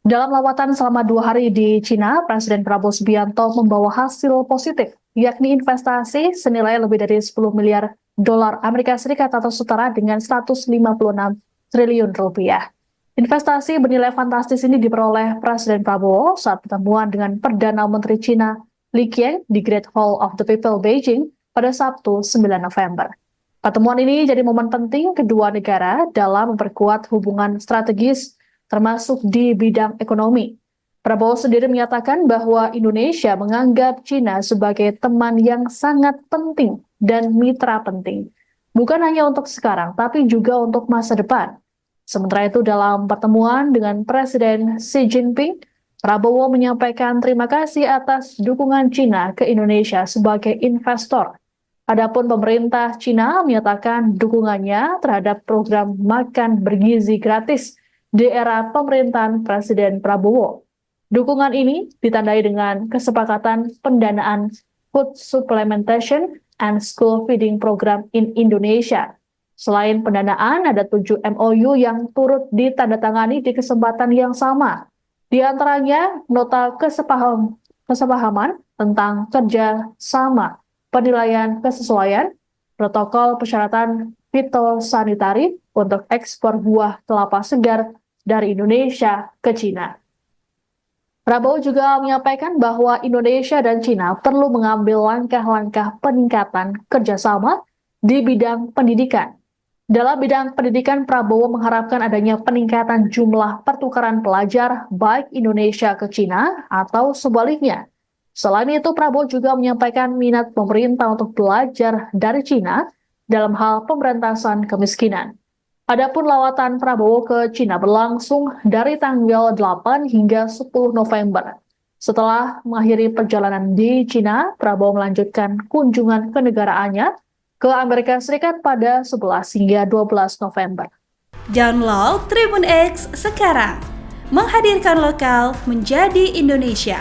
Dalam lawatan selama 2 hari di Cina, Presiden Prabowo Subianto membawa hasil positif, yakni investasi senilai lebih dari 10 miliar dolar Amerika Serikat atau setara dengan 156 triliun rupiah. Investasi bernilai fantastis ini diperoleh Presiden Prabowo saat pertemuan dengan Perdana Menteri Cina Li Qiang di Great Hall of the People Beijing pada Sabtu 9 November. Pertemuan ini jadi momen penting kedua negara dalam memperkuat hubungan strategis termasuk di bidang ekonomi. Prabowo sendiri menyatakan bahwa Indonesia menganggap Cina sebagai teman yang sangat penting dan mitra penting. Bukan hanya untuk sekarang, tapi juga untuk masa depan. Sementara itu dalam pertemuan dengan Presiden Xi Jinping, Prabowo menyampaikan terima kasih atas dukungan Cina ke Indonesia sebagai investor. Adapun pemerintah Cina menyatakan dukungannya terhadap program makan bergizi gratis di era pemerintahan Presiden Prabowo. Dukungan ini ditandai dengan kesepakatan pendanaan Food Supplementation and School Feeding Program in Indonesia. Selain pendanaan, ada 7 MOU yang turut ditandatangani di kesempatan yang sama. Di antaranya, nota kesepahaman tentang kerja sama, penilaian kesesuaian, protokol persyaratan fitosanitari untuk ekspor buah kelapa segar dari Indonesia ke Cina. Prabowo juga menyampaikan bahwa Indonesia dan Cina perlu mengambil langkah-langkah peningkatan kerjasama di bidang pendidikan. Dalam bidang pendidikan, Prabowo mengharapkan adanya peningkatan jumlah pertukaran pelajar baik Indonesia ke Cina atau sebaliknya. Selain itu, Prabowo juga menyampaikan minat pemerintah untuk belajar dari Cina dalam hal pemberantasan kemiskinan. Adapun lawatan Prabowo ke Cina berlangsung dari tanggal 8 hingga 10 November. Setelah mengakhiri perjalanan di Cina, Prabowo melanjutkan kunjungan kenegaraannya ke Amerika Serikat pada 11 hingga 12 November. Download Tribun X sekarang, menghadirkan lokal menjadi Indonesia.